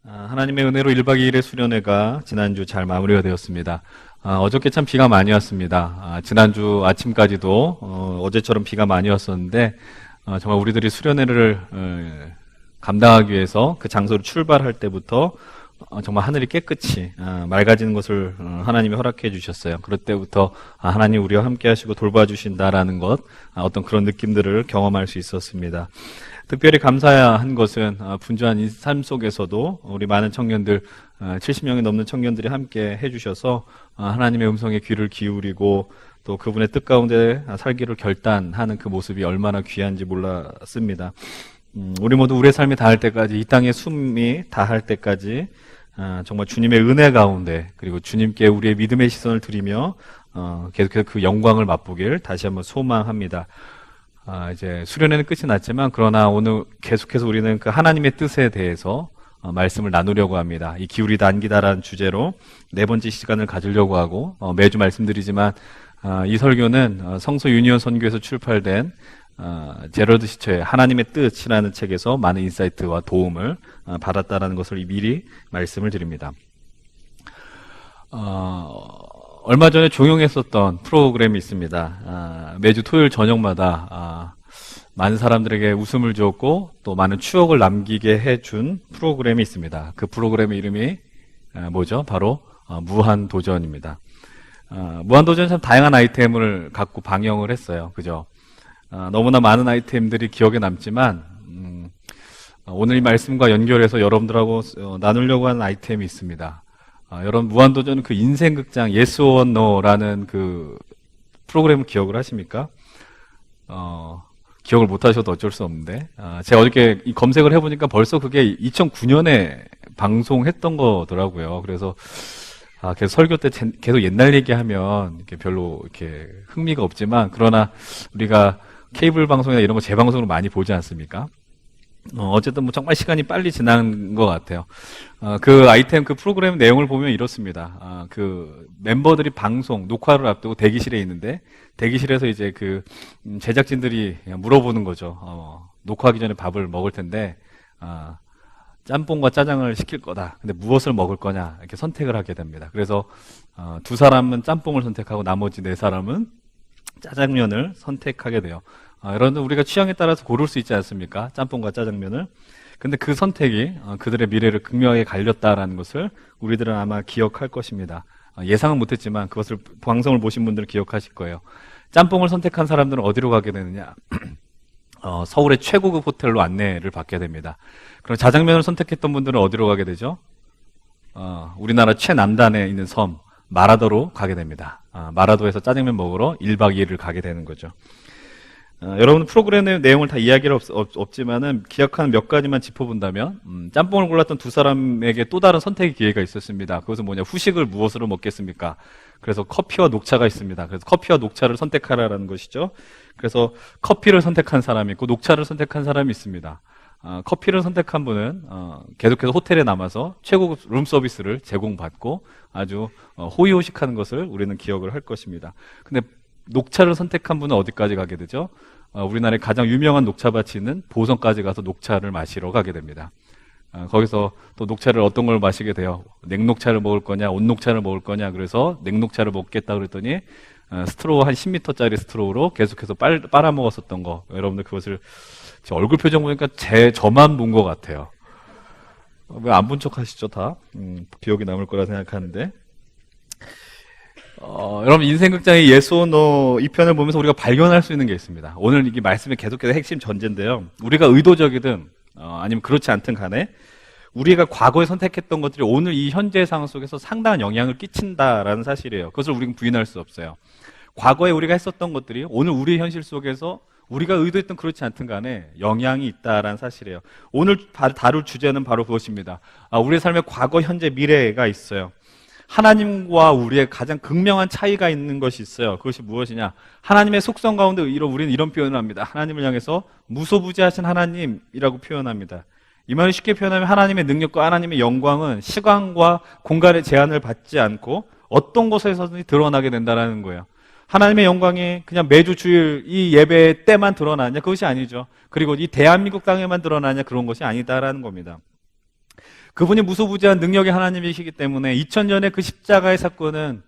하나님의 은혜로 1박 2일의 수련회가 지난주 잘 마무리가 되었습니다. 어저께 참 비가 많이 왔습니다. 지난주 아침까지도 어제처럼 비가 많이 왔었는데 정말 우리들이 수련회를 감당하기 위해서 그 장소로 출발할 때부터 정말 하늘이 깨끗이 맑아지는 것을 하나님이 허락해 주셨어요. 그럴 때부터 하나님 우리와 함께 하시고 돌봐주신다라는 것, 어떤 그런 느낌들을 경험할 수 있었습니다. 특별히 감사한 것은 분주한 이 삶 속에서도 우리 많은 청년들, 70명이 넘는 청년들이 함께 해주셔서 하나님의 음성에 귀를 기울이고 또 그분의 뜻 가운데 살기를 결단하는 그 모습이 얼마나 귀한지 몰랐습니다. 우리 모두 우리의 삶이 다할 때까지, 이 땅의 숨이 다할 때까지 정말 주님의 은혜 가운데, 그리고 주님께 우리의 믿음의 시선을 드리며 계속해서 그 영광을 맛보길 다시 한번 소망합니다. 이제 수련회는 끝이 났지만, 그러나 오늘 계속해서 우리는 그 하나님의 뜻에 대해서 말씀을 나누려고 합니다. 이 기울이다 안기다라는 주제로 네 번째 시간을 가지려고 하고, 매주 말씀드리지만 이 설교는 성서 유니온 선교에서 출판된 제럴드 시처의 하나님의 뜻이라는 책에서 많은 인사이트와 도움을 받았다는 것을 미리 말씀을 드립니다. 얼마 전에 종영했었던 프로그램이 있습니다. 매주 토요일 저녁마다 많은 사람들에게 웃음을 주었고 또 많은 추억을 남기게 해준 프로그램이 있습니다. 그 프로그램의 이름이 뭐죠? 바로 무한도전입니다. 무한도전은 참 다양한 아이템을 갖고 방영을 했어요. 그죠? 너무나 많은 아이템들이 기억에 남지만 오늘 이 말씀과 연결해서 여러분들하고 나누려고 하는 아이템이 있습니다. 여러분, 무한도전은 그 인생극장 Yes or No라는 그 프로그램을 기억을 하십니까? 기억을 못 하셔도 어쩔 수 없는데 제가 어저께 이 검색을 해보니까 벌써 그게 2009년에 방송했던 거더라고요. 그래서 계속 설교 때 계속 옛날 얘기하면 이렇게 별로 이렇게 흥미가 없지만, 그러나 우리가 케이블 방송이나 이런 거 재방송으로 많이 보지 않습니까? 어쨌든 뭐 정말 시간이 빨리 지난 것 같아요. 그 아이템, 그 프로그램 내용을 보면 이렇습니다. 그 멤버들이 방송, 녹화를 앞두고 대기실에 있는데, 대기실에서 이제 그 제작진들이 물어보는 거죠. 녹화하기 전에 밥을 먹을 텐데, 짬뽕과 짜장을 시킬 거다. 근데 무엇을 먹을 거냐, 이렇게 선택을 하게 됩니다. 그래서 두 사람은 짬뽕을 선택하고 나머지 네 사람은 짜장면을 선택하게 돼요. 여러분들, 우리가 취향에 따라서 고를 수 있지 않습니까? 짬뽕과 짜장면을. 근데 그 선택이 그들의 미래를 극명하게 갈렸다라는 것을 우리들은 아마 기억할 것입니다. 예상은 못했지만 그것을 방송을 보신 분들은 기억하실 거예요. 짬뽕을 선택한 사람들은 어디로 가게 되느냐? 서울의 최고급 호텔로 안내를 받게 됩니다. 그럼 짜장면을 선택했던 분들은 어디로 가게 되죠? 우리나라 최남단에 있는 섬 마라도로 가게 됩니다. 마라도에서 짜장면 먹으러 1박 2일을 가게 되는 거죠. 여러분, 프로그램의 내용을 다 이야기할 없지만은 기억하는 몇 가지만 짚어본다면, 짬뽕을 골랐던 두 사람에게 또 다른 선택의 기회가 있었습니다. 그것은 뭐냐? 후식을 무엇으로 먹겠습니까? 그래서 커피와 녹차가 있습니다. 그래서 커피와 녹차를 선택하라는 것이죠. 그래서 커피를 선택한 사람이 있고 녹차를 선택한 사람이 있습니다. 커피를 선택한 분은 계속해서 호텔에 남아서 최고급 룸 서비스를 제공받고 아주 호의호식하는 것을 우리는 기억을 할 것입니다. 근데 녹차를 선택한 분은 어디까지 가게 되죠? 우리나라의 가장 유명한 녹차밭이 있는 보성까지 가서 녹차를 마시러 가게 됩니다. 거기서 또 녹차를 어떤 걸 마시게 돼요? 냉녹차를 먹을 거냐, 온녹차를 먹을 거냐. 그래서 냉녹차를 먹겠다 그랬더니 스트로우 한 10m짜리 스트로우로 계속해서 빨아먹었었던 거. 여러분들 그것을 제 얼굴 표정 보니까 저만 본 것 같아요. 왜 안 본 척 하시죠, 다? 기억이 남을 거라 생각하는데. 여러분, 인생극장의 Yes or No 이 편을 보면서 우리가 발견할 수 있는 게 있습니다. 오늘 이게 말씀의 계속해서 핵심 전제인데요. 우리가 의도적이든 아니면 그렇지 않든 간에 우리가 과거에 선택했던 것들이 오늘 이 현재 상황 속에서 상당한 영향을 끼친다라는 사실이에요. 그것을 우리는 부인할 수 없어요. 과거에 우리가 했었던 것들이 오늘 우리의 현실 속에서 우리가 의도했던 그렇지 않든 간에 영향이 있다라는 사실이에요. 오늘 다룰 주제는 바로 그것입니다. 우리의 삶의 과거, 현재, 미래가 있어요. 하나님과 우리의 가장 극명한 차이가 있는 것이 있어요. 그것이 무엇이냐? 하나님의 속성 가운데 우리는 이런 표현을 합니다. 하나님을 향해서 무소부지하신 하나님이라고 표현합니다. 이 말을 쉽게 표현하면 하나님의 능력과 하나님의 영광은 시간과 공간의 제한을 받지 않고 어떤 곳에서든지 드러나게 된다는 거예요. 하나님의 영광이 그냥 매주 주일 이 예배 때만 드러나냐? 그것이 아니죠. 그리고 이 대한민국 땅에만 드러나냐? 그런 것이 아니다라는 겁니다. 그분이 무소부지한 능력의 하나님이시기 때문에 2000년의 그 십자가의 사건은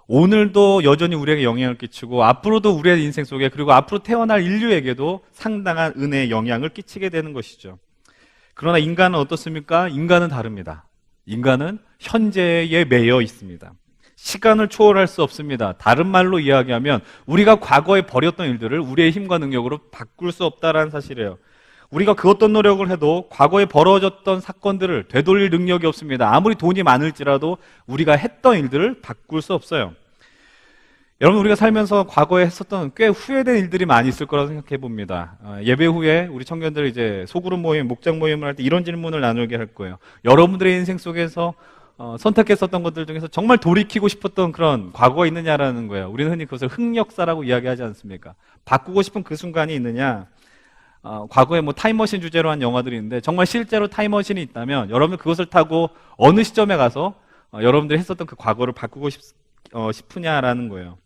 오늘도 여전히 우리에게 영향을 끼치고 앞으로도 우리의 인생 속에 그리고 앞으로 태어날 인류에게도 상당한 은혜의 영향을 끼치게 되는 것이죠. 그러나 인간은 어떻습니까? 인간은 다릅니다. 인간은 현재에 매여 있습니다. 시간을 초월할 수 없습니다. 다른 말로 이야기하면 우리가 과거에 벌였던 일들을 우리의 힘과 능력으로 바꿀 수 없다는 사실이에요. 우리가 그 어떤 노력을 해도 과거에 벌어졌던 사건들을 되돌릴 능력이 없습니다. 아무리 돈이 많을지라도 우리가 했던 일들을 바꿀 수 없어요. 여러분, 우리가 살면서 과거에 했었던 꽤 후회된 일들이 많이 있을 거라고 생각해 봅니다. 예배 후에 우리 청년들 이제 소그룹 모임, 목장 모임을 할 때 이런 질문을 나누게 할 거예요. 여러분들의 인생 속에서 선택했었던 것들 중에서 정말 돌이키고 싶었던 그런 과거가 있느냐라는 거예요. 우리는 흔히 그것을 흑역사라고 이야기하지 않습니까? 바꾸고 싶은 그 순간이 있느냐? 과거에 뭐 타임머신 주제로 한 영화들이 있는데 정말 실제로 타임머신이 있다면 여러분 그것을 타고 어느 시점에 가서 여러분들이 했었던 그 과거를 바꾸고 싶으냐라는 거예요.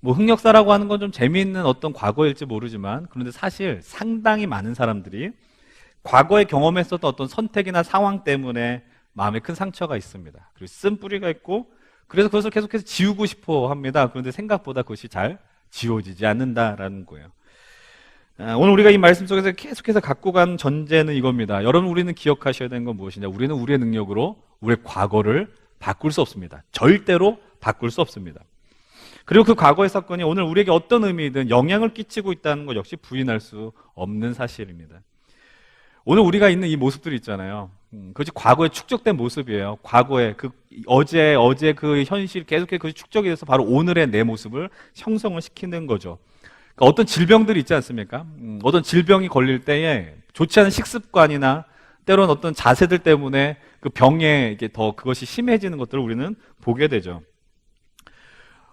뭐 흑역사라고 하는 건 좀 재미있는 어떤 과거일지 모르지만 그런데 사실 상당히 많은 사람들이 과거에 경험했었던 어떤 선택이나 상황 때문에 마음에 큰 상처가 있습니다. 그리고 쓴 뿌리가 있고 그래서 그것을 계속해서 지우고 싶어 합니다. 그런데 생각보다 그것이 잘 지워지지 않는다라는 거예요. 오늘 우리가 이 말씀 속에서 계속해서 갖고 간 전제는 이겁니다. 여러분, 우리는 기억하셔야 되는 건 무엇이냐? 우리는 우리의 능력으로 우리의 과거를 바꿀 수 없습니다. 절대로 바꿀 수 없습니다. 그리고 그 과거의 사건이 오늘 우리에게 어떤 의미든 영향을 끼치고 있다는 것 역시 부인할 수 없는 사실입니다. 오늘 우리가 있는 이 모습들이 있잖아요. 그것이 과거에 축적된 모습이에요. 과거에 어제 그 현실 계속해서 그것이 축적이 돼서 바로 오늘의 내 모습을 형성을 시키는 거죠. 그러니까 어떤 질병들이 있지 않습니까? 어떤 질병이 걸릴 때에 좋지 않은 식습관이나 때로는 어떤 자세들 때문에 그 병에 이게 더 그것이 심해지는 것들을 우리는 보게 되죠.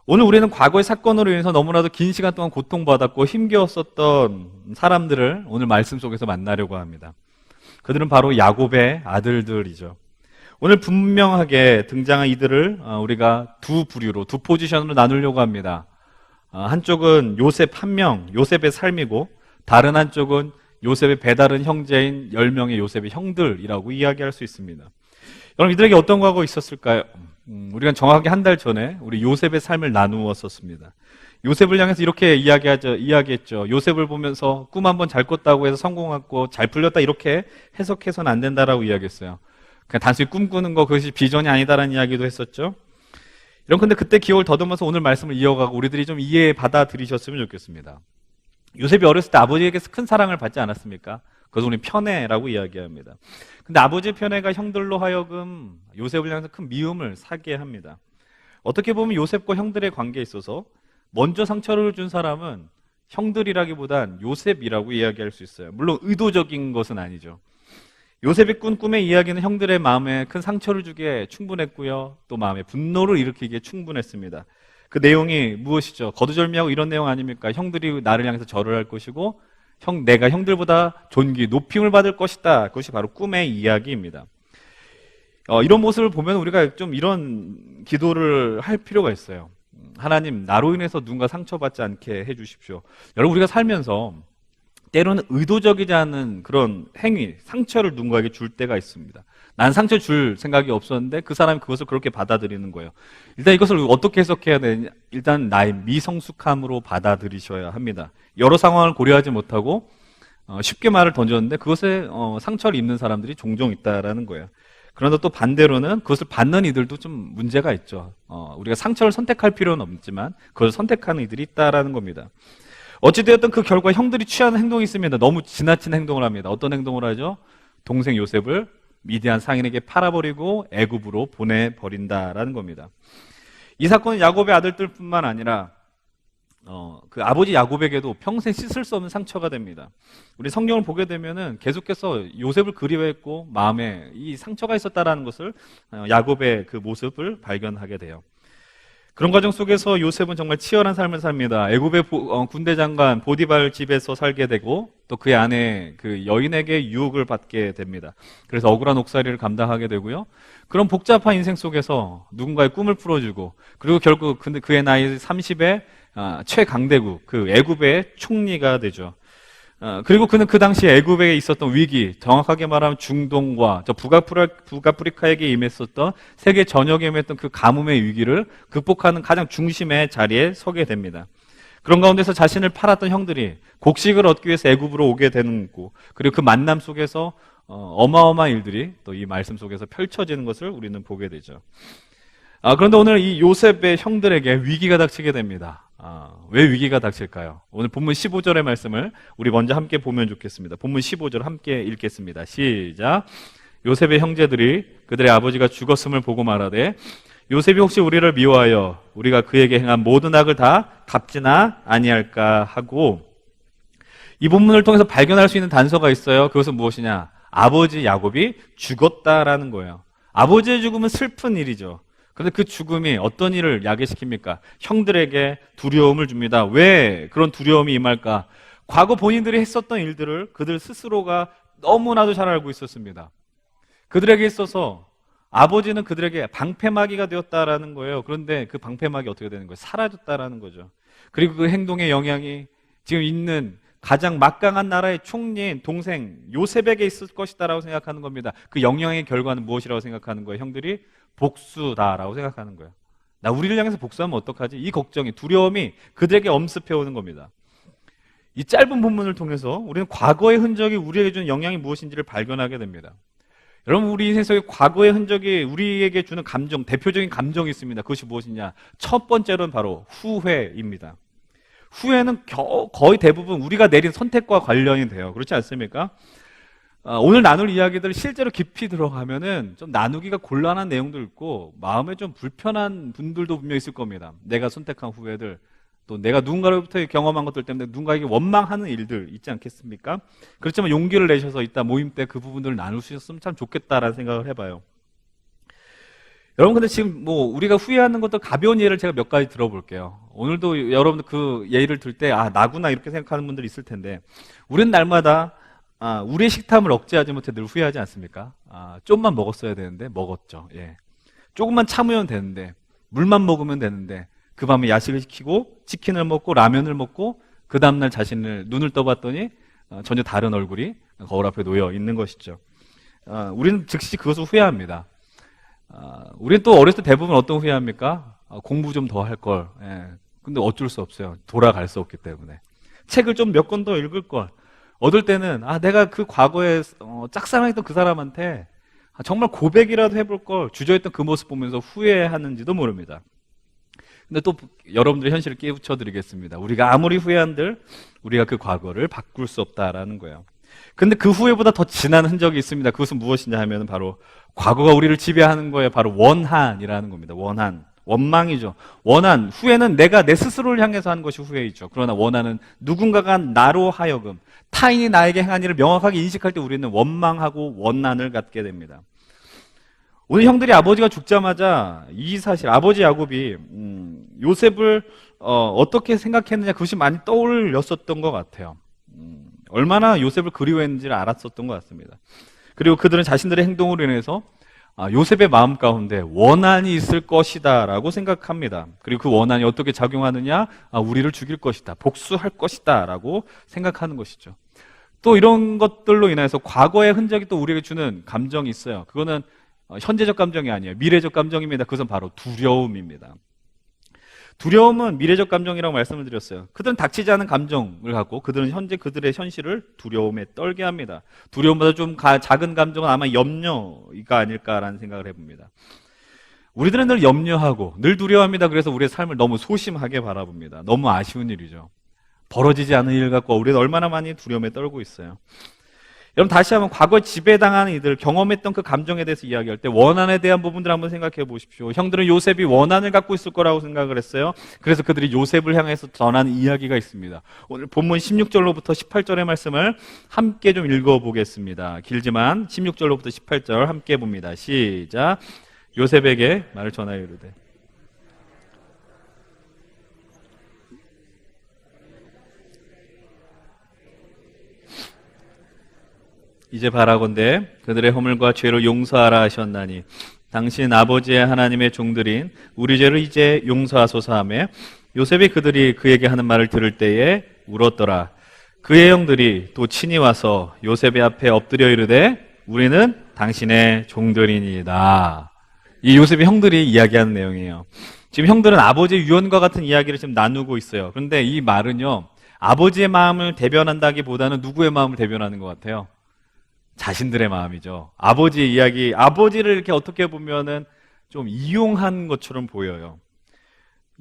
오늘 우리는 과거의 사건으로 인해서 너무나도 긴 시간 동안 고통받았고 힘겨웠었던 사람들을 오늘 말씀 속에서 만나려고 합니다. 그들은 바로 야곱의 아들들이죠. 오늘 분명하게 등장한 이들을 우리가 두 부류로, 두 포지션으로 나누려고 합니다. 한쪽은 요셉 한 명, 요셉의 삶이고 다른 한쪽은 요셉의 배다른 형제인 10명의 요셉의 형들이라고 이야기할 수 있습니다. 여러분, 이들에게 어떤 과거가 있었을까요? 우리가 정확하게 한 달 전에 우리 요셉의 삶을 나누었었습니다. 요셉을 향해서 이렇게 이야기했죠. 요셉을 보면서 꿈 한번 잘 꿨다고 해서 성공했고 잘 풀렸다 이렇게 해석해서는 안 된다라고 이야기했어요. 그냥 단순히 꿈꾸는 거 그것이 비전이 아니다라는 이야기도 했었죠. 근데 그때 기억을 더듬어서 오늘 말씀을 이어가고 우리들이 좀 이해 받아들이셨으면 좋겠습니다. 요셉이 어렸을 때 아버지에게서 큰 사랑을 받지 않았습니까? 그것을 우리 편애라고 이야기합니다. 근데 아버지의 편애가 형들로 하여금 요셉을 향해서 큰 미움을 사게 합니다. 어떻게 보면 요셉과 형들의 관계에 있어서 먼저 상처를 준 사람은 형들이라기보단 요셉이라고 이야기할 수 있어요. 물론 의도적인 것은 아니죠. 요셉이 꾼 꿈의 이야기는 형들의 마음에 큰 상처를 주기에 충분했고요. 또 마음에 분노를 일으키기에 충분했습니다. 그 내용이 무엇이죠? 거두절미하고 이런 내용 아닙니까? 형들이 나를 향해서 절을 할 것이고 내가 형들보다 존귀, 높임을 받을 것이다. 그것이 바로 꿈의 이야기입니다. 이런 모습을 보면 우리가 좀 이런 기도를 할 필요가 있어요. 하나님, 나로 인해서 누군가 상처받지 않게 해주십시오. 여러분, 우리가 살면서 때로는 의도적이지 않은 그런 행위, 상처를 누군가에게 줄 때가 있습니다. 난 상처 줄 생각이 없었는데 그 사람이 그것을 그렇게 받아들이는 거예요. 일단 이것을 어떻게 해석해야 되냐? 일단 나의 미성숙함으로 받아들이셔야 합니다. 여러 상황을 고려하지 못하고 쉽게 말을 던졌는데 그것에 상처를 입는 사람들이 종종 있다라는 거예요. 그런데 또 반대로는 그것을 받는 이들도 좀 문제가 있죠. 우리가 상처를 선택할 필요는 없지만 그것을 선택하는 이들이 있다라는 겁니다. 어찌되었든 그 결과 형들이 취하는 행동이 있습니다. 너무 지나친 행동을 합니다. 어떤 행동을 하죠? 동생 요셉을 미디안 상인에게 팔아버리고 애굽으로 보내버린다라는 겁니다. 이 사건은 야곱의 아들들뿐만 아니라 그 아버지 야곱에게도 평생 씻을 수 없는 상처가 됩니다. 우리 성경을 보게 되면은 계속해서 요셉을 그리워했고 마음에 이 상처가 있었다라는 것을 야곱의 그 모습을 발견하게 돼요. 그런 과정 속에서 요셉은 정말 치열한 삶을 삽니다. 애굽의 군대 장관 보디발 집에서 살게 되고 또 그의 아내 그 여인에게 유혹을 받게 됩니다. 그래서 억울한 옥살이를 감당하게 되고요. 그런 복잡한 인생 속에서 누군가의 꿈을 풀어주고 그리고 결국 그의 나이 30에 최강대국 그 애굽의 총리가 되죠. 그리고 그는 그 당시 애굽에 있었던 위기, 정확하게 말하면 중동과 저 북아프리카에게 임했었던 세계 전역에 임했던 그 가뭄의 위기를 극복하는 가장 중심의 자리에 서게 됩니다. 그런 가운데서 자신을 팔았던 형들이 곡식을 얻기 위해서 애굽으로 오게 되는 거고, 그리고 그 만남 속에서 어마어마한 일들이 또 이 말씀 속에서 펼쳐지는 것을 우리는 보게 되죠. 그런데 오늘 이 요셉의 형들에게 위기가 닥치게 됩니다. 왜 위기가 닥칠까요? 오늘 본문 15절의 말씀을 우리 먼저 함께 보면 좋겠습니다. 본문 15절 함께 읽겠습니다. 시작. 요셉의 형제들이 그들의 아버지가 죽었음을 보고 말하되 요셉이 혹시 우리를 미워하여 우리가 그에게 행한 모든 악을 다 갚지나 아니할까 하고, 이 본문을 통해서 발견할 수 있는 단서가 있어요. 그것은 무엇이냐? 아버지 야곱이 죽었다라는 거예요. 아버지의 죽음은 슬픈 일이죠. 그런데 그 죽음이 어떤 일을 야기시킵니까? 형들에게 두려움을 줍니다. 왜 그런 두려움이 임할까? 과거 본인들이 했었던 일들을 그들 스스로가 너무나도 잘 알고 있었습니다. 그들에게 있어서 아버지는 그들에게 방패막이가 되었다라는 거예요. 그런데 그 방패막이 어떻게 되는 거예요? 사라졌다라는 거죠. 그리고 그 행동의 영향이 지금 있는 가장 막강한 나라의 총리인 동생 요셉에게 있을 것이다라고 생각하는 겁니다. 그 영향의 결과는 무엇이라고 생각하는 거예요? 형들이 복수다라고 생각하는 거예요. 나 우리를 향해서 복수하면 어떡하지? 이 걱정이, 두려움이 그들에게 엄습해 오는 겁니다. 이 짧은 본문을 통해서 우리는 과거의 흔적이 우리에게 주는 영향이 무엇인지를 발견하게 됩니다. 여러분, 우리 인생 과거의 흔적이 우리에게 주는 감정, 대표적인 감정이 있습니다. 그것이 무엇이냐? 첫 번째로는 바로 후회입니다. 후회는 거의 대부분 우리가 내린 선택과 관련이 돼요. 그렇지 않습니까? 오늘 나눌 이야기들 실제로 깊이 들어가면은 좀 나누기가 곤란한 내용도 있고 마음에 좀 불편한 분들도 분명히 있을 겁니다. 내가 선택한 후회들, 또 내가 누군가로부터 경험한 것들 때문에 누군가에게 원망하는 일들 있지 않겠습니까? 그렇지만 용기를 내셔서 이따 모임 때 그 부분들을 나눌 수 있었으면 참 좋겠다라는 생각을 해봐요. 여러분, 근데 지금 우리가 후회하는 것도 가벼운 예를 제가 몇 가지 들어볼게요. 오늘도 여러분들 그 예를 들 때 나구나 이렇게 생각하는 분들이 있을 텐데, 우리는 날마다 우리의 식탐을 억제하지 못해 늘 후회하지 않습니까? 좀만 먹었어야 되는데 먹었죠. 예. 조금만 참으면 되는데, 물만 먹으면 되는데, 그 밤에 야식을 시키고 치킨을 먹고 라면을 먹고 그 다음날 자신을 눈을 떠봤더니 전혀 다른 얼굴이 거울 앞에 놓여 있는 것이죠. 우리는 즉시 그것을 후회합니다. 우리는 또 어렸을 때 대부분 어떤 후회합니까? 공부 좀 더 할 걸. 예. 근데 어쩔 수 없어요. 돌아갈 수 없기 때문에. 책을 좀 몇 권 더 읽을 걸. 얻을 때는 내가 그 과거에 짝사랑했던 그 사람한테 정말 고백이라도 해볼 걸, 주저했던 그 모습 보면서 후회하는지도 모릅니다. 근데 또 여러분들의 현실을 깨우쳐 드리겠습니다. 우리가 아무리 후회한들 우리가 그 과거를 바꿀 수 없다라는 거예요. 근데 그 후회보다 더 진한 흔적이 있습니다. 그것은 무엇이냐 하면 바로 과거가 우리를 지배하는 거예요. 바로 원한이라는 겁니다. 원망이죠. 원한, 후회는 내가 내 스스로를 향해서 하는 것이 후회이죠. 그러나 원한은 누군가가 나로 하여금 타인이 나에게 행한 일을 명확하게 인식할 때 우리는 원망하고 원한을 갖게 됩니다. 오늘 형들이 아버지가 죽자마자 이 사실, 아버지 야곱이 요셉을 어떻게 생각했느냐, 그것이 많이 떠올렸었던 것 같아요. 얼마나 요셉을 그리워했는지를 알았었던 것 같습니다. 그리고 그들은 자신들의 행동으로 인해서 요셉의 마음 가운데 원한이 있을 것이다 라고 생각합니다. 그리고 그 원한이 어떻게 작용하느냐? 우리를 죽일 것이다, 복수할 것이다 라고 생각하는 것이죠. 또 이런 것들로 인해서 과거의 흔적이 또 우리에게 주는 감정이 있어요. 그거는 현재적 감정이 아니에요. 미래적 감정입니다. 그것은 바로 두려움입니다. 두려움은 미래적 감정이라고 말씀을 드렸어요. 그들은 닥치지 않은 감정을 갖고 그들은 현재 그들의 현실을 두려움에 떨게 합니다. 두려움보다 좀 작은 감정은 아마 염려가 아닐까라는 생각을 해봅니다. 우리들은 늘 염려하고 늘 두려워합니다. 그래서 우리의 삶을 너무 소심하게 바라봅니다. 너무 아쉬운 일이죠. 벌어지지 않은 일 갖고 우리는 얼마나 많이 두려움에 떨고 있어요. 여러분, 다시 한번 과거에 지배당하는 이들, 경험했던 그 감정에 대해서 이야기할 때 원한에 대한 부분들 한번 생각해 보십시오. 형들은 요셉이 원한을 갖고 있을 거라고 생각을 했어요. 그래서 그들이 요셉을 향해서 전하는 이야기가 있습니다. 오늘 본문 16절로부터 18절의 말씀을 함께 좀 읽어보겠습니다. 길지만 16절로부터 18절 함께 봅니다. 시작. 요셉에게 말을 전하여 이르되 이제 바라건대 그들의 허물과 죄를 용서하라 하셨나니 당신 아버지의 하나님의 종들인 우리 죄를 이제 용서하소서 하며 요셉이 그들이 그에게 하는 말을 들을 때에 울었더라. 그의 형들이 또 친히 와서 요셉의 앞에 엎드려 이르되 우리는 당신의 종들이니이다. 이 요셉의 형들이 이야기하는 내용이에요. 지금 형들은 아버지의 유언과 같은 이야기를 지금 나누고 있어요. 그런데 이 말은요, 아버지의 마음을 대변한다기보다는 누구의 마음을 대변하는 것 같아요? 자신들의 마음이죠. 아버지의 이야기, 아버지를 이렇게 어떻게 보면은 좀 이용한 것처럼 보여요.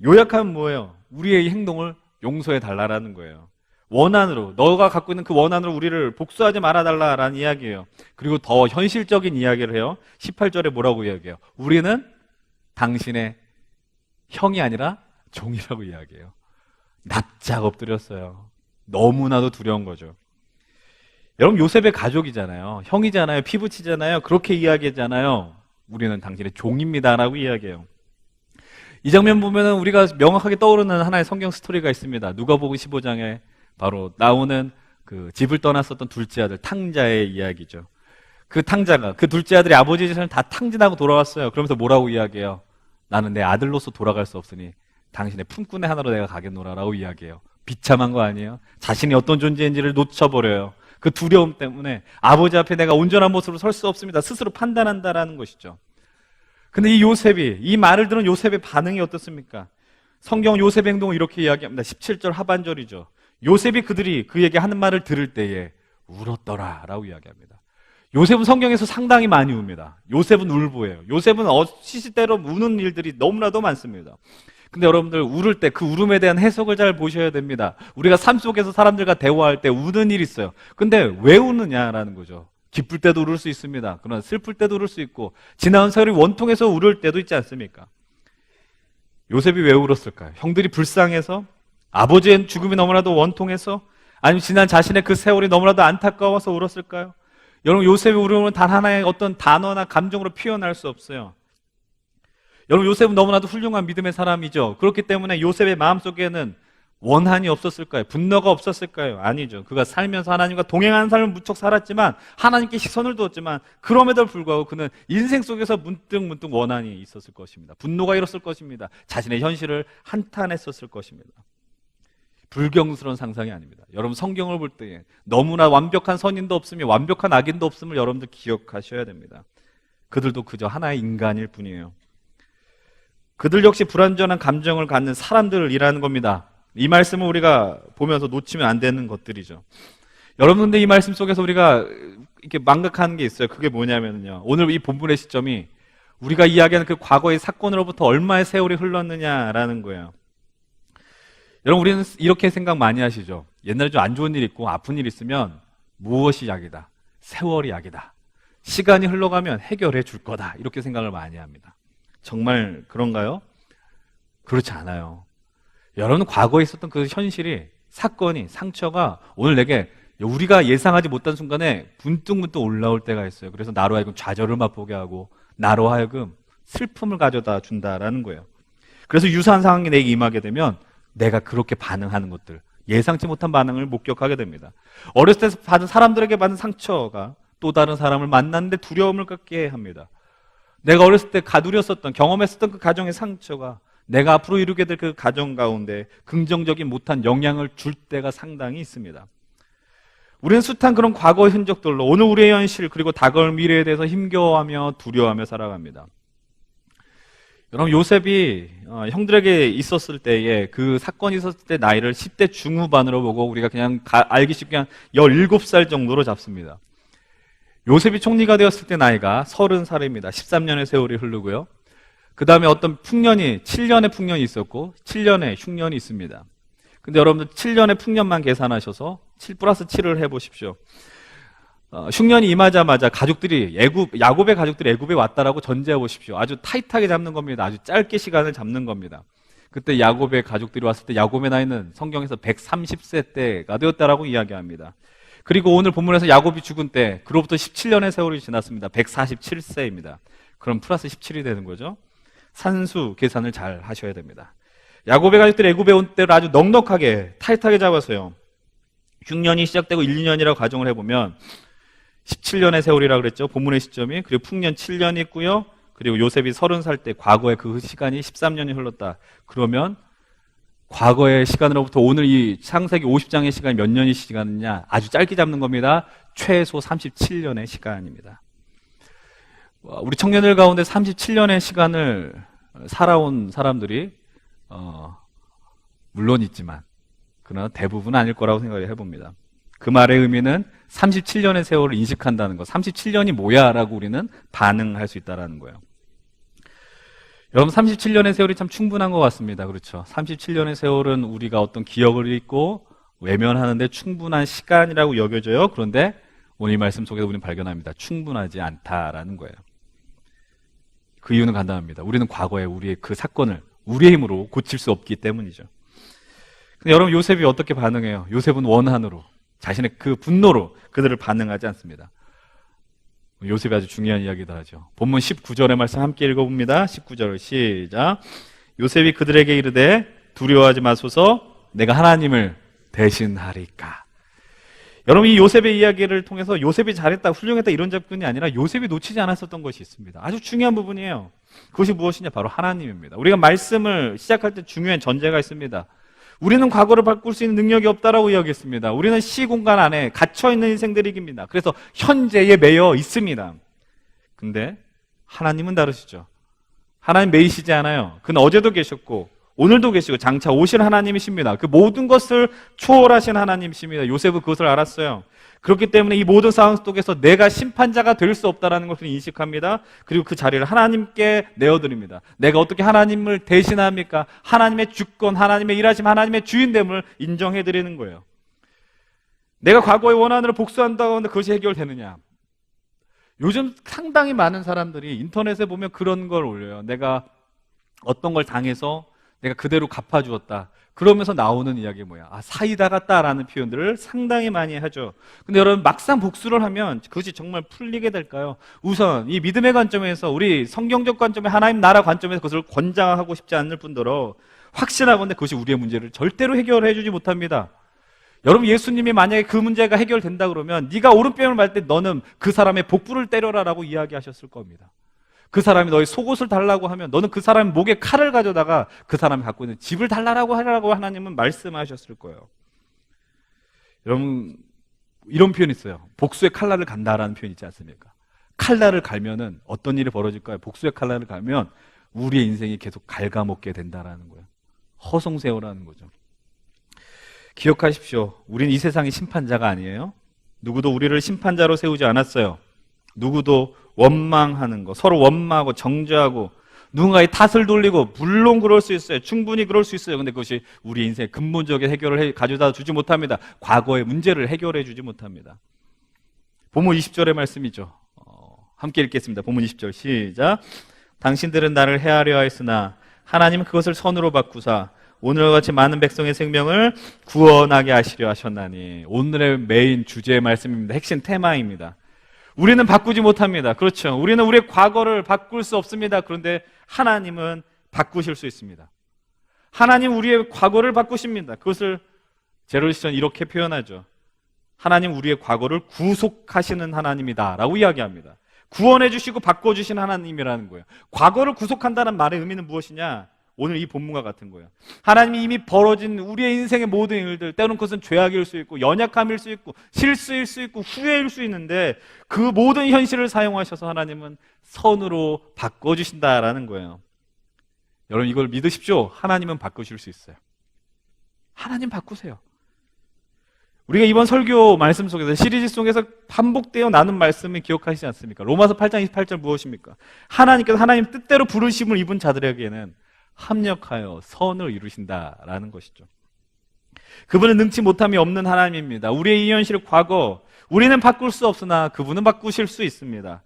요약하면 뭐예요? 우리의 행동을 용서해 달라라는 거예요. 원한으로, 너가 갖고 있는 그 원한으로 우리를 복수하지 말아달라라는 이야기예요. 그리고 더 현실적인 이야기를 해요. 18절에 뭐라고 이야기해요? 우리는 당신의 형이 아니라 종이라고 이야기해요. 납작 엎드렸어요. 너무나도 두려운 거죠. 여러분, 요셉의 가족이잖아요. 형이잖아요. 피부치잖아요. 그렇게 이야기하잖아요. 우리는 당신의 종입니다라고 이야기해요. 이 장면 보면은 우리가 명확하게 떠오르는 하나의 성경 스토리가 있습니다. 누가복음 15장에 바로 나오는 그 집을 떠났었던 둘째 아들 탕자의 이야기죠. 그 탕자가 그 둘째 아들이 아버지 재산을 다 탕진하고 돌아왔어요. 그러면서 뭐라고 이야기해요? 나는 내 아들로서 돌아갈 수 없으니 당신의 품꾼의 하나로 내가 가겠노라라고 이야기해요. 비참한 거 아니에요? 자신이 어떤 존재인지를 놓쳐버려요. 그 두려움 때문에 아버지 앞에 내가 온전한 모습으로 설 수 없습니다. 스스로 판단한다라는 것이죠. 근데 이 요셉이, 이 말을 들은 요셉의 반응이 어떻습니까? 성경 요셉의 행동을 이렇게 이야기합니다. 17절 하반절이죠. 요셉이 그들이 그에게 하는 말을 들을 때에 울었더라 라고 이야기합니다. 요셉은 성경에서 상당히 많이 웁니다. 요셉은 울보예요. 요셉은 시시때로 우는 일들이 너무나도 많습니다. 근데 여러분들 울을 때 그 울음에 대한 해석을 잘 보셔야 됩니다. 우리가 삶 속에서 사람들과 대화할 때 우는 일이 있어요. 근데 왜 우느냐라는 거죠. 기쁠 때도 울을 수 있습니다. 그러나 슬플 때도 울을 수 있고 지나온 세월이 원통해서 울을 때도 있지 않습니까? 요셉이 왜 울었을까요? 형들이 불쌍해서? 아버지의 죽음이 너무나도 원통해서? 아니면 지난 자신의 그 세월이 너무나도 안타까워서 울었을까요? 여러분, 요셉의 울음은 단 하나의 어떤 단어나 감정으로 표현할 수 없어요. 여러분, 요셉은 너무나도 훌륭한 믿음의 사람이죠. 그렇기 때문에 요셉의 마음속에는 원한이 없었을까요? 분노가 없었을까요? 아니죠. 그가 살면서 하나님과 동행하는 삶을 무척 살았지만 하나님께 시선을 두었지만 그럼에도 불구하고 그는 인생 속에서 문득 원한이 있었을 것입니다. 분노가 일었을 것입니다. 자신의 현실을 한탄했었을 것입니다. 불경스러운 상상이 아닙니다. 여러분, 성경을 볼 때 너무나 완벽한 선인도 없으며 완벽한 악인도 없음을 여러분들 기억하셔야 됩니다. 그들도 그저 하나의 인간일 뿐이에요. 그들 역시 불완전한 감정을 갖는 사람들이라는 겁니다. 이 말씀을 우리가 보면서 놓치면 안 되는 것들이죠. 여러분, 근데 이 말씀 속에서 우리가 이렇게 망각하는 게 있어요. 그게 뭐냐면요, 오늘 이 본문의 시점이 우리가 이야기하는 그 과거의 사건으로부터 얼마의 세월이 흘렀느냐라는 거예요. 여러분, 우리는 이렇게 생각 많이 하시죠. 옛날에 좀 안 좋은 일 있고 아픈 일 있으면 무엇이 약이다? 세월이 약이다. 시간이 흘러가면 해결해 줄 거다. 이렇게 생각을 많이 합니다. 정말 그런가요? 그렇지 않아요. 여러분, 과거에 있었던 그 현실이, 사건이, 상처가 오늘 내게 우리가 예상하지 못한 순간에 문득 올라올 때가 있어요. 그래서 나로 하여금 좌절을 맛보게 하고 나로 하여금 슬픔을 가져다 준다라는 거예요. 그래서 유사한 상황이 내게 임하게 되면 내가 그렇게 반응하는 것들, 예상치 못한 반응을 목격하게 됩니다. 어렸을 때 받은 사람들에게 받은 상처가 또 다른 사람을 만났는데 두려움을 갖게 합니다. 내가 어렸을 때 가두렸었던, 경험했었던 그 가정의 상처가 내가 앞으로 이루게 될 그 가정 가운데 긍정적인 못한 영향을 줄 때가 상당히 있습니다. 우리는 숱한 그런 과거의 흔적들로 오늘 우리의 현실 그리고 다가올 미래에 대해서 힘겨워하며 두려워하며 살아갑니다. 여러분, 요셉이 형들에게 있었을 때에, 그 사건이 있었을 때 나이를 10대 중후반으로 보고 우리가 그냥 알기 쉽게 한 17살 정도로 잡습니다. 요셉이 총리가 되었을 때 나이가 30살입니다. 13년의 세월이 흐르고요. 그 다음에 어떤 풍년이, 7년의 풍년이 있었고 7년의 흉년이 있습니다. 근데 여러분들 7년의 풍년만 계산하셔서 7 플러스 7을 해보십시오. 흉년이 임하자마자 가족들이 야곱의 가족들이 애굽에 왔다라고 전제해 보십시오. 아주 타이트하게 잡는 겁니다. 아주 짧게 시간을 잡는 겁니다. 그때 야곱의 가족들이 왔을 때 야곱의 나이는 성경에서 130세 때가 되었다라고 이야기합니다. 그리고 오늘 본문에서 야곱이 죽은 때, 그로부터 17년의 세월이 지났습니다. 147세입니다. 그럼 플러스 17이 되는 거죠. 산수 계산을 잘 하셔야 됩니다. 야곱의 가족들이 애굽에 온 때를 아주 넉넉하게 타이트하게 잡아서요, 흉년이 시작되고 1, 2년이라고 가정을 해보면 17년의 세월이라고 그랬죠. 본문의 시점이. 그리고 풍년 7년이 있고요. 그리고 요셉이 30살 때 과거의 그 시간이 13년이 흘렀다. 그러면 과거의 시간으로부터 오늘 이 창세기 50장의 시간이 몇 년의 시간이냐? 아주 짧게 잡는 겁니다. 최소 37년의 시간입니다. 우리 청년들 가운데 37년의 시간을 살아온 사람들이 물론 있지만 그러나 대부분은 아닐 거라고 생각을 해봅니다. 그 말의 의미는 37년의 세월을 인식한다는 것, 37년이 뭐야? 라고 우리는 반응할 수 있다는 거예요. 여러분, 37년의 세월이 참 충분한 것 같습니다. 그렇죠? 37년의 세월은 우리가 어떤 기억을 잊고 외면하는데 충분한 시간이라고 여겨져요. 그런데 오늘 이 말씀 속에서 우리는 발견합니다. 충분하지 않다라는 거예요. 그 이유는 간단합니다. 우리는 과거에 우리의 그 사건을 우리의 힘으로 고칠 수 없기 때문이죠. 근데 여러분, 요셉이 어떻게 반응해요? 요셉은 원한으로, 자신의 그 분노로 그들을 반응하지 않습니다. 요셉이 아주 중요한 이야기를 하죠. 본문 19절의 말씀 함께 읽어봅니다. 19절 시작. 요셉이 그들에게 이르되 두려워하지 마소서, 내가 하나님을 대신하리까. 여러분, 이 요셉의 이야기를 통해서 요셉이 잘했다, 훌륭했다 이런 접근이 아니라 요셉이 놓치지 않았었던 것이 있습니다. 아주 중요한 부분이에요. 그것이 무엇이냐? 바로 하나님입니다. 우리가 말씀을 시작할 때 중요한 전제가 있습니다. 우리는 과거를 바꿀 수 있는 능력이 없다라고 이야기했습니다. 우리는 시공간 안에 갇혀있는 인생들입니다. 그래서 현재에 매여 있습니다. 근데 하나님은 다르시죠. 하나님 매이시지 않아요. 그는 어제도 계셨고 오늘도 계시고 장차 오실 하나님이십니다. 그 모든 것을 초월하신 하나님이십니다. 요셉은 그것을 알았어요. 그렇기 때문에 이 모든 상황 속에서 내가 심판자가 될 수 없다는 것을 인식합니다. 그리고 그 자리를 하나님께 내어드립니다. 내가 어떻게 하나님을 대신합니까? 하나님의 주권, 하나님의 일하심, 하나님의 주인됨을 인정해드리는 거예요. 내가 과거의 원한으로 복수한다고 하는데 그것이 해결되느냐? 요즘 상당히 많은 사람들이 인터넷에 보면 그런 걸 올려요. 내가 어떤 걸 당해서 내가 그대로 갚아주었다. 그러면서 나오는 이야기 뭐야? 사이다 같다라는 표현들을 상당히 많이 하죠. 근데 여러분, 막상 복수를 하면 그것이 정말 풀리게 될까요? 우선 이 믿음의 관점에서, 우리 성경적 관점에, 하나님 나라 관점에서 그것을 권장하고 싶지 않을 뿐더러 확신하건대 그것이 우리의 문제를 절대로 해결해 주지 못합니다. 여러분, 예수님이 만약에 그 문제가 해결된다 그러면 네가 오른뺨을 말 때 너는 그 사람의 복부를 때려라라고 이야기하셨을 겁니다. 그 사람이 너의 속옷을 달라고 하면 너는 그 사람의 목에 칼을 가져다가 그 사람이 갖고 있는 집을 달라고 하라고 하나님은 말씀하셨을 거예요. 여러분, 이런 표현이 있어요. 복수의 칼날을 간다라는 표현 있지 않습니까? 칼날을 갈면은 어떤 일이 벌어질까요? 복수의 칼날을 갈면 우리의 인생이 계속 갉아먹게 된다라는 거예요. 허송세월하는 거죠. 기억하십시오. 우린 이 세상의 심판자가 아니에요. 누구도 우리를 심판자로 세우지 않았어요. 누구도 원망하는 거, 서로 원망하고 정죄하고 누군가의 탓을 돌리고, 물론 그럴 수 있어요. 충분히 그럴 수 있어요. 근데 그것이 우리 인생의 근본적인 해결을 가져다 주지 못합니다. 과거의 문제를 해결해 주지 못합니다. 본문 20절의 말씀이죠. 함께 읽겠습니다. 본문 20절 시작. 당신들은 나를 해하려 하였으나 하나님은 그것을 선으로 바꾸사 오늘과 같이 많은 백성의 생명을 구원하게 하시려 하셨나니. 오늘의 메인 주제의 말씀입니다. 핵심 테마입니다. 우리는 바꾸지 못합니다. 그렇죠. 우리는 우리의 과거를 바꿀 수 없습니다. 그런데 하나님은 바꾸실 수 있습니다. 하나님 우리의 과거를 바꾸십니다. 그것을 제로시전 이렇게 표현하죠. 하나님 우리의 과거를 구속하시는 하나님이다 라고 이야기합니다. 구원해 주시고 바꿔주신 하나님이라는 거예요. 과거를 구속한다는 말의 의미는 무엇이냐? 오늘 이 본문과 같은 거예요. 하나님이 이미 벌어진 우리의 인생의 모든 일들, 때로는 그것은 죄악일 수 있고 연약함일 수 있고 실수일 수 있고 후회일 수 있는데 그 모든 현실을 사용하셔서 하나님은 선으로 바꿔주신다라는 거예요. 여러분, 이걸 믿으십시오. 하나님은 바꾸실 수 있어요. 하나님 바꾸세요. 우리가 이번 설교 말씀 속에서, 시리즈 속에서 반복되어 나눈 말씀을 기억하시지 않습니까? 로마서 8장 28절 무엇입니까? 하나님께서 하나님 뜻대로 부르심을 입은 자들에게는 합력하여 선을 이루신다라는 것이죠. 그분은 능치 못함이 없는 하나님입니다. 우리의 이 현실, 과거, 우리는 바꿀 수 없으나 그분은 바꾸실 수 있습니다.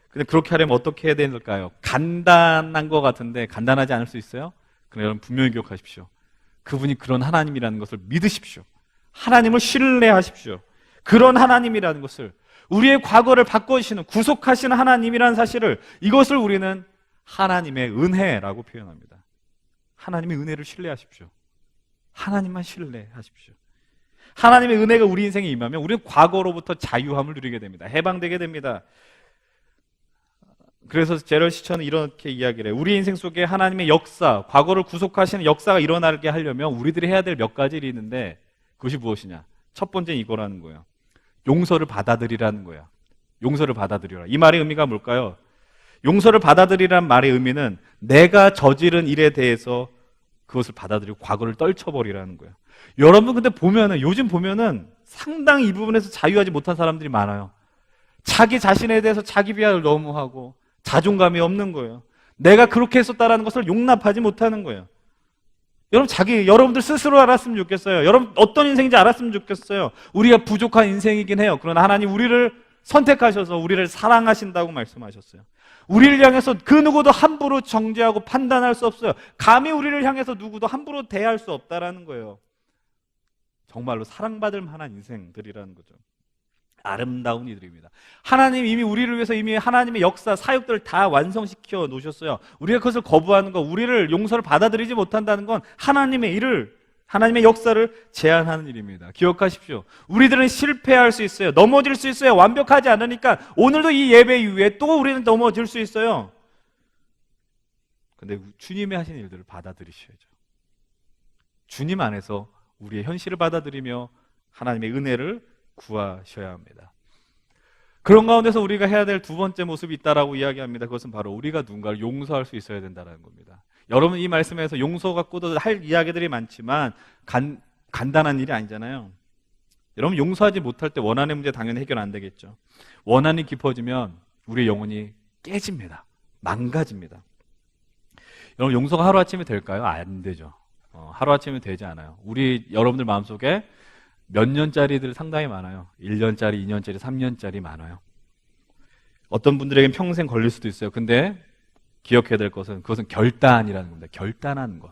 근데 그렇게 하려면 어떻게 해야 될까요? 간단한 것 같은데 간단하지 않을 수 있어요? 그럼 여러분 분명히 기억하십시오. 그분이 그런 하나님이라는 것을 믿으십시오. 하나님을 신뢰하십시오. 그런 하나님이라는 것을, 우리의 과거를 바꿔주시는, 구속하시는 하나님이라는 사실을, 이것을 우리는 하나님의 은혜라고 표현합니다. 하나님의 은혜를 신뢰하십시오. 하나님만 신뢰하십시오. 하나님의 은혜가 우리 인생에 임하면 우리는 과거로부터 자유함을 누리게 됩니다. 해방되게 됩니다. 그래서 제럴 시처는 이렇게 이야기를 해요. 우리 인생 속에 하나님의 역사, 과거를 구속하시는 역사가 일어나게 하려면 우리들이 해야 될 몇 가지 일이 있는데 그것이 무엇이냐? 첫 번째 이거라는 거예요. 용서를 받아들이라는 거예요. 용서를 받아들여라. 이 말의 의미가 뭘까요? 용서를 받아들이라는 말의 의미는 내가 저지른 일에 대해서 그것을 받아들이고 과거를 떨쳐버리라는 거예요. 여러분 근데 보면은 요즘 보면은 상당히 이 부분에서 자유하지 못한 사람들이 많아요. 자기 자신에 대해서 자기 비하를 너무 하고 자존감이 없는 거예요. 내가 그렇게 했었다라는 것을 용납하지 못하는 거예요. 여러분들 스스로 알았으면 좋겠어요. 여러분 어떤 인생인지 알았으면 좋겠어요. 우리가 부족한 인생이긴 해요. 그러나 하나님 우리를 선택하셔서 우리를 사랑하신다고 말씀하셨어요. 우리를 향해서 그 누구도 함부로 정죄하고 판단할 수 없어요. 감히 우리를 향해서 누구도 함부로 대할 수 없다라는 거예요. 정말로 사랑받을 만한 인생들이라는 거죠. 아름다운 이들입니다. 하나님 이미 우리를 위해서 이미 하나님의 역사, 사역들을 다 완성시켜 놓으셨어요. 우리가 그것을 거부하는 것, 우리를 용서를 받아들이지 못한다는 건 하나님의 일을, 하나님의 역사를 제한하는 일입니다. 기억하십시오. 우리들은 실패할 수 있어요. 넘어질 수 있어요. 완벽하지 않으니까 오늘도 이 예배 이후에 또 우리는 넘어질 수 있어요. 근데 주님이 하신 일들을 받아들이셔야죠. 주님 안에서 우리의 현실을 받아들이며 하나님의 은혜를 구하셔야 합니다. 그런 가운데서 우리가 해야 될 두 번째 모습이 있다라고 이야기합니다. 그것은 바로 우리가 누군가를 용서할 수 있어야 된다는 겁니다. 여러분 이 말씀에서 용서 갖고도 할 이야기들이 많지만 간단한 일이 아니잖아요. 여러분 용서하지 못할 때 원한의 문제 당연히 해결 안 되겠죠. 원한이 깊어지면 우리의 영혼이 깨집니다. 망가집니다. 여러분 용서가 하루아침에 될까요? 안 되죠. 하루아침에 되지 않아요. 여러분들 마음속에 몇 년짜리들 상당히 많아요. 1년짜리, 2년짜리, 3년짜리 많아요. 어떤 분들에겐 평생 걸릴 수도 있어요. 근데 기억해야 될 것은 그것은 결단이라는 겁니다. 결단하는 것.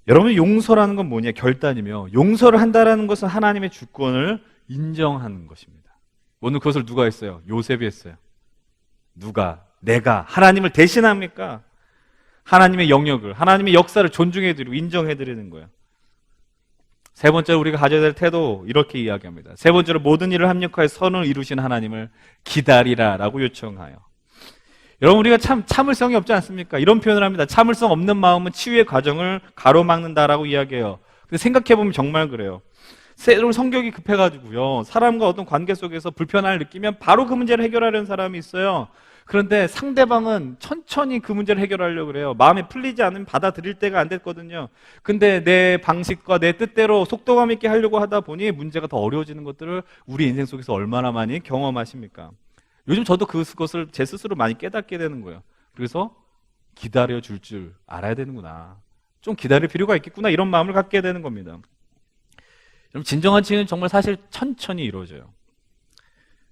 여러분 용서라는 건 뭐냐? 결단이며 용서를 한다라는 것은 하나님의 주권을 인정하는 것입니다. 오늘 그것을 누가 했어요? 요셉이 했어요. 누가? 내가 하나님을 대신합니까? 하나님의 영역을, 하나님의 역사를 존중해드리고 인정해드리는 거예요. 세 번째로 우리가 가져야 될 태도 이렇게 이야기합니다. 세 번째로 모든 일을 합력하여 선을 이루신 하나님을 기다리라라고 요청하여. 여러분 우리가 참을성이 없지 않습니까? 이런 표현을 합니다. 참을성 없는 마음은 치유의 과정을 가로막는다라고 이야기해요. 근데 생각해보면 정말 그래요. 새로운 성격이 급해가지고요. 사람과 어떤 관계 속에서 불편함을 느끼면 바로 그 문제를 해결하려는 사람이 있어요. 그런데 상대방은 천천히 그 문제를 해결하려고 그래요. 마음에 풀리지 않으면 받아들일 때가 안 됐거든요. 근데 내 방식과 내 뜻대로 속도감 있게 하려고 하다 보니 문제가 더 어려워지는 것들을 우리 인생 속에서 얼마나 많이 경험하십니까? 요즘 저도 그것을 제 스스로 많이 깨닫게 되는 거예요. 그래서 기다려줄 줄 알아야 되는구나. 좀 기다릴 필요가 있겠구나. 이런 마음을 갖게 되는 겁니다. 여러분 진정한 치유는 정말 사실 천천히 이루어져요.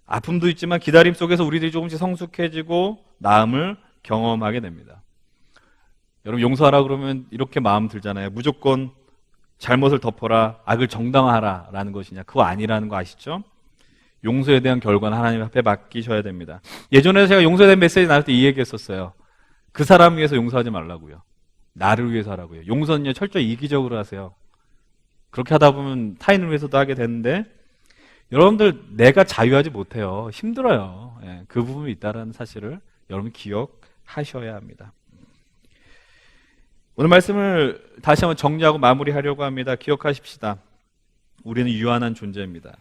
아픔도 있지만 기다림 속에서 우리들이 조금씩 성숙해지고 나음을 경험하게 됩니다. 여러분 용서하라 그러면 이렇게 마음 들잖아요. 무조건 잘못을 덮어라, 악을 정당화하라 라는 것이냐. 그거 아니라는 거 아시죠? 용서에 대한 결과는 하나님 앞에 맡기셔야 됩니다. 예전에 제가 용서에 대한 메시지 나눌 때 이 얘기 했었어요. 그 사람 위해서 용서하지 말라고요. 나를 위해서 하라고요. 용서는요 철저히 이기적으로 하세요. 그렇게 하다 보면 타인을 위해서도 하게 되는데 여러분들 내가 자유하지 못해요. 힘들어요. 그 부분이 있다는 사실을 여러분 기억하셔야 합니다. 오늘 말씀을 다시 한번 정리하고 마무리하려고 합니다. 기억하십시다. 우리는 유한한 존재입니다.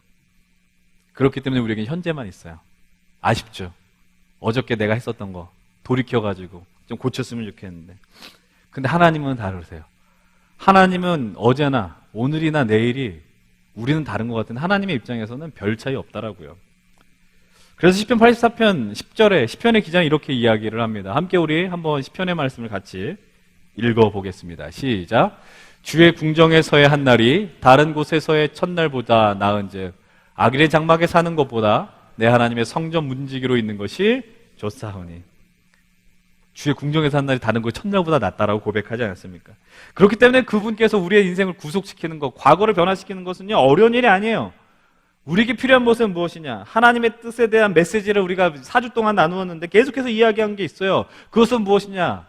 그렇기 때문에 우리에게 현재만 있어요. 아쉽죠? 어저께 내가 했었던 거 돌이켜가지고 좀 고쳤으면 좋겠는데. 근데 하나님은 다르세요. 하나님은 어제나 오늘이나 내일이 우리는 다른 것 같은데 하나님의 입장에서는 별 차이 없다라고요. 그래서 시편 84편 10절에 시편의 기자는 이렇게 이야기를 합니다. 함께 우리 한번 시편의 말씀을 같이 읽어보겠습니다. 시작. 주의 궁정에서의 한 날이 다른 곳에서의 첫날보다 나은즉 악인의 장막에 사는 것보다 내 하나님의 성전 문지기로 있는 것이 좋사오니. 주의 궁정에서 한 날이 다른 곳 첫날보다 낫다라고 고백하지 않았습니까? 그렇기 때문에 그분께서 우리의 인생을 구속시키는 것, 과거를 변화시키는 것은요 어려운 일이 아니에요. 우리에게 필요한 것은 무엇이냐? 하나님의 뜻에 대한 메시지를 우리가 4주 동안 나누었는데 계속해서 이야기한 게 있어요. 그것은 무엇이냐?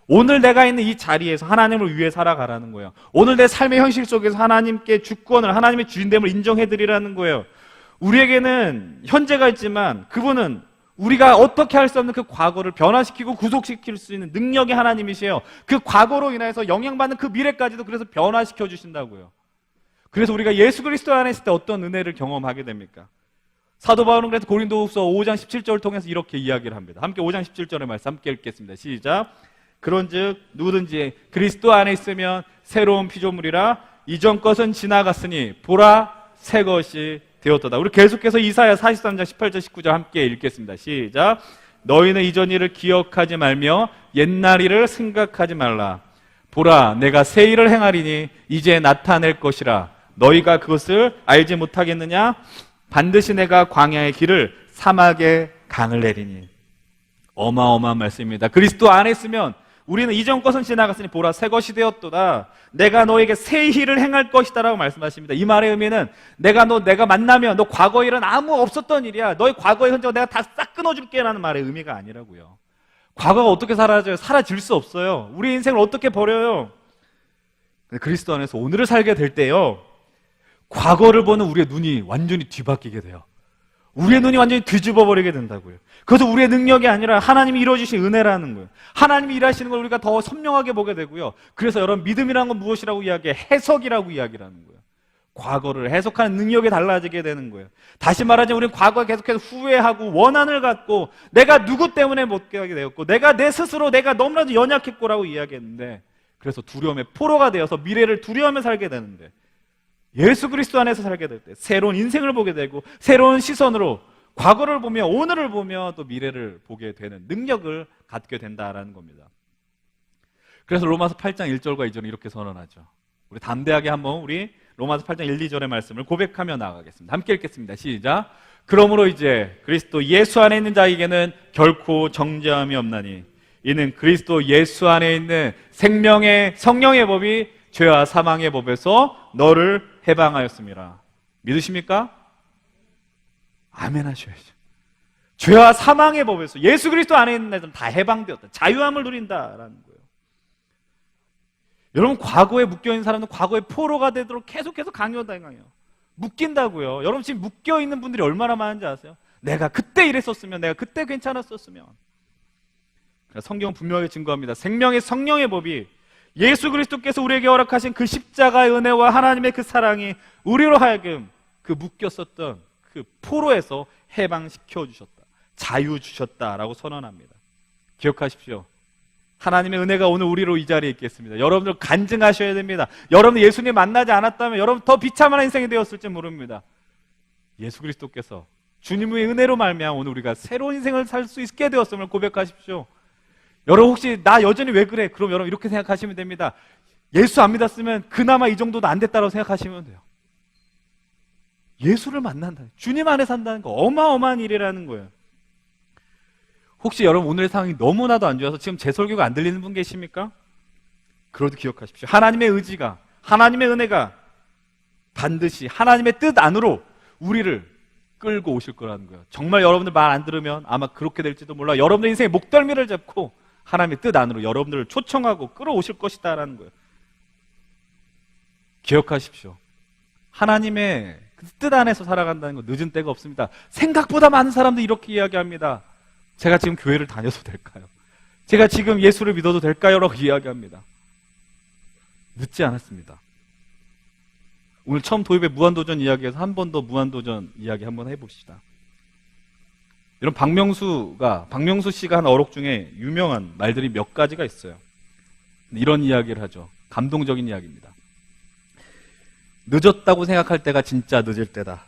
오늘 내가 있는 이 자리에서 하나님을 위해 살아가라는 거예요. 오늘 내 삶의 현실 속에서 하나님께 주권을, 하나님의 주인됨을 인정해드리라는 거예요. 우리에게는 현재가 있지만 그분은 우리가 어떻게 할 수 없는 그 과거를 변화시키고 구속시킬 수 있는 능력이 하나님이시에요. 그 과거로 인해서 영향받는 그 미래까지도 그래서 변화시켜 주신다고요. 그래서 우리가 예수 그리스도 안에 있을 때 어떤 은혜를 경험하게 됩니까? 사도 바울은 그래서 고린도후서 5장 17절을 통해서 이렇게 이야기를 합니다. 함께 5장 17절의 말씀 함께 읽겠습니다. 시작. 그런즉 누구든지 그리스도 안에 있으면 새로운 피조물이라 이전 것은 지나갔으니 보라 새 것이 되었도다. 우리 계속해서 이사야 43장 18절 19절 함께 읽겠습니다. 시작. 너희는 이전 일을 기억하지 말며 옛날 일을 생각하지 말라. 보라 내가 새 일을 행하리니 이제 나타낼 것이라. 너희가 그것을 알지 못하겠느냐? 반드시 내가 광야의 길을 사막의 강을 내리니. 어마어마한 말씀입니다. 그리스도 안에 있으면 우리는 이전 것은 지나갔으니 보라 새 것이 되었도다. 내가 너에게 새 일을 행할 것이다 라고 말씀하십니다. 이 말의 의미는 내가 만나면 너 과거 일은 아무 없었던 일이야. 너의 과거의 흔적을 내가 다 싹 끊어줄게 라는 말의 의미가 아니라고요. 과거가 어떻게 사라져요? 사라질 수 없어요. 우리 인생을 어떻게 버려요? 그리스도 안에서 오늘을 살게 될 때요, 과거를 보는 우리의 눈이 완전히 뒤바뀌게 돼요. 우리의 눈이 완전히 뒤집어 버리게 된다고요. 그것은 우리의 능력이 아니라 하나님이 이루어주신 은혜라는 거예요. 하나님이 일하시는 걸 우리가 더 선명하게 보게 되고요. 그래서 여러분, 믿음이라는 건 무엇이라고 이야기해? 해석이라고 이야기하는 거예요. 과거를 해석하는 능력이 달라지게 되는 거예요. 다시 말하자면 우리는 과거에 계속해서 후회하고 원한을 갖고 내가 누구 때문에 못 가게 되었고 내가 내 스스로 내가 너무나도 연약했고라고 이야기했는데, 그래서 두려움의 포로가 되어서 미래를 두려워하며 살게 되는데, 예수 그리스도 안에서 살게 될 때 새로운 인생을 보게 되고 새로운 시선으로 과거를 보며 오늘을 보며 또 미래를 보게 되는 능력을 갖게 된다라는 겁니다. 그래서 로마서 8장 1절과 2절은 이렇게 선언하죠. 우리 담대하게 한번 우리 로마서 8장 1, 2절의 말씀을 고백하며 나아가겠습니다. 함께 읽겠습니다. 시작. 그러므로 이제 그리스도 예수 안에 있는 자에게는 결코 정죄함이 없나니 이는 그리스도 예수 안에 있는 생명의 성령의 법이 죄와 사망의 법에서 너를 해방하였습니다. 믿으십니까? 아멘 하셔야죠. 죄와 사망의 법에서 예수 그리스도 안에 있는 자들은 다 해방되었다. 자유함을 누린다라는 거예요. 여러분, 과거에 묶여있는 사람은 과거의 포로가 되도록 계속해서 강요당해요. 묶인다고요. 여러분, 지금 묶여있는 분들이 얼마나 많은지 아세요? 내가 그때 이랬었으면, 내가 그때 괜찮았었으면. 성경은 분명하게 증거합니다. 생명의 성령의 법이 예수 그리스도께서 우리에게 허락하신 그 십자가의 은혜와 하나님의 그 사랑이 우리로 하여금 그 묶였었던 그 포로에서 해방시켜 주셨다. 자유 주셨다라고 선언합니다. 기억하십시오. 하나님의 은혜가 오늘 우리로 이 자리에 있겠습니다. 여러분들 간증하셔야 됩니다. 여러분 예수님 만나지 않았다면 여러분 더 비참한 인생이 되었을지 모릅니다. 예수 그리스도께서 주님의 은혜로 말미암아 오늘 우리가 새로운 인생을 살 수 있게 되었음을 고백하십시오. 여러분 혹시 나 여전히 왜 그래? 그럼 여러분 이렇게 생각하시면 됩니다. 예수 안 믿었으면 그나마 이 정도도 안 됐다고 생각하시면 돼요. 예수를 만난다, 주님 안에 산다는 거 어마어마한 일이라는 거예요. 혹시 여러분 오늘의 상황이 너무나도 안 좋아서 지금 제 설교가 안 들리는 분 계십니까? 그래도 기억하십시오. 하나님의 의지가, 하나님의 은혜가 반드시 하나님의 뜻 안으로 우리를 끌고 오실 거라는 거예요. 정말 여러분들 말 안 들으면 아마 그렇게 될지도 몰라. 여러분들 인생의 목덜미를 잡고 하나님의 뜻 안으로 여러분들을 초청하고 끌어오실 것이다 라는 거예요. 기억하십시오. 하나님의 그 뜻 안에서 살아간다는 거 늦은 때가 없습니다. 생각보다 많은 사람들이 이렇게 이야기합니다. 제가 지금 교회를 다녀도 될까요? 제가 지금 예수를 믿어도 될까요? 라고 이야기합니다. 늦지 않았습니다. 오늘 처음 도입의 무한도전 이야기에서 한 번 더 무한도전 이야기 한번 해봅시다. 여러분, 박명수 씨가 한 어록 중에 유명한 말들이 몇 가지가 있어요. 이런 이야기를 하죠. 감동적인 이야기입니다. 늦었다고 생각할 때가 진짜 늦을 때다.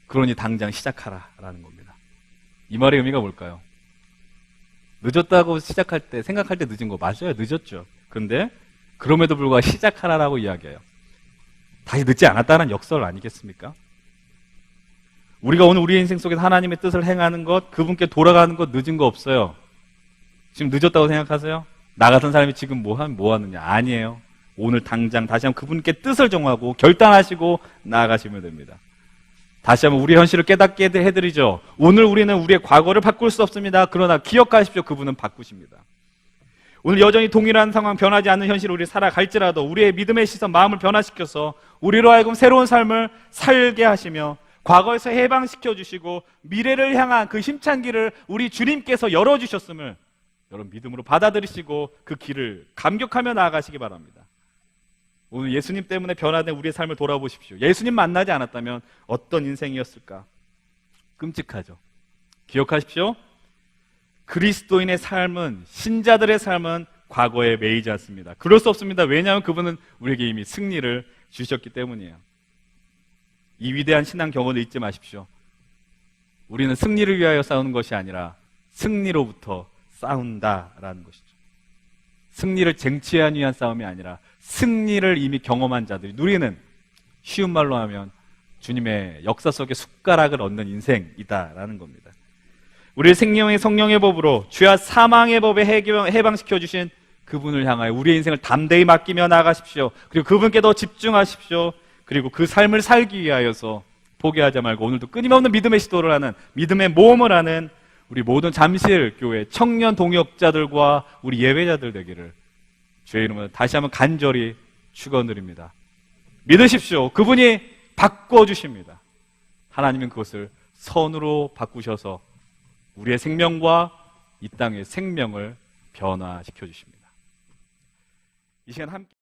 그러니 당장 시작하라 라는 겁니다. 이 말의 의미가 뭘까요? 늦었다고 생각할 때 늦은 거 맞아요. 늦었죠. 그런데 그럼에도 불구하고 시작하라라고 이야기해요. 다시 늦지 않았다는 역설 아니겠습니까? 우리가 오늘 우리의 인생 속에서 하나님의 뜻을 행하는 것, 그분께 돌아가는 것 늦은 거 없어요. 지금 늦었다고 생각하세요? 나 같은 사람이 지금 뭐 하느냐? 아니에요. 오늘 당장 다시 한번 그분께 뜻을 정하고 결단하시고 나아가시면 됩니다. 다시 한번 우리 현실을 깨닫게 해드리죠. 오늘 우리는 우리의 과거를 바꿀 수 없습니다. 그러나 기억하십시오. 그분은 바꾸십니다. 오늘 여전히 동일한 상황, 변하지 않는 현실을 우리 살아갈지라도 우리의 믿음의 시선, 마음을 변화시켜서 우리로 하여금 새로운 삶을 살게 하시며 과거에서 해방시켜 주시고 미래를 향한 그 힘찬 길을 우리 주님께서 열어주셨음을 여러분 믿음으로 받아들이시고 그 길을 감격하며 나아가시기 바랍니다. 오늘 예수님 때문에 변화된 우리의 삶을 돌아보십시오. 예수님 만나지 않았다면 어떤 인생이었을까? 끔찍하죠. 기억하십시오. 그리스도인의 삶은, 신자들의 삶은 과거에 매이지 않습니다. 그럴 수 없습니다. 왜냐하면 그분은 우리에게 이미 승리를 주셨기 때문이에요. 이 위대한 신앙 경험을 잊지 마십시오. 우리는 승리를 위하여 싸우는 것이 아니라 승리로부터 싸운다라는 것이죠. 승리를 쟁취하기 위한 싸움이 아니라 승리를 이미 경험한 자들이 누리는, 쉬운 말로 하면 주님의 역사 속에 숟가락을 얻는 인생이다라는 겁니다. 우리의 생명의 성령의 법으로 죄와 사망의 법에 해방시켜 주신 그분을 향하여 우리의 인생을 담대히 맡기며 나아가십시오. 그리고 그분께 더 집중하십시오. 그리고 그 삶을 살기 위하여서 포기하지 말고 오늘도 끊임없는 믿음의 시도를 하는, 믿음의 모험을 하는 우리 모든 잠실교회 청년 동역자들과 우리 예배자들 되기를 주의 이름으로 다시 한번 간절히 축원드립니다. 믿으십시오. 그분이 바꿔주십니다. 하나님은 그것을 선으로 바꾸셔서 우리의 생명과 이 땅의 생명을 변화시켜 주십니다. 이 시간 함께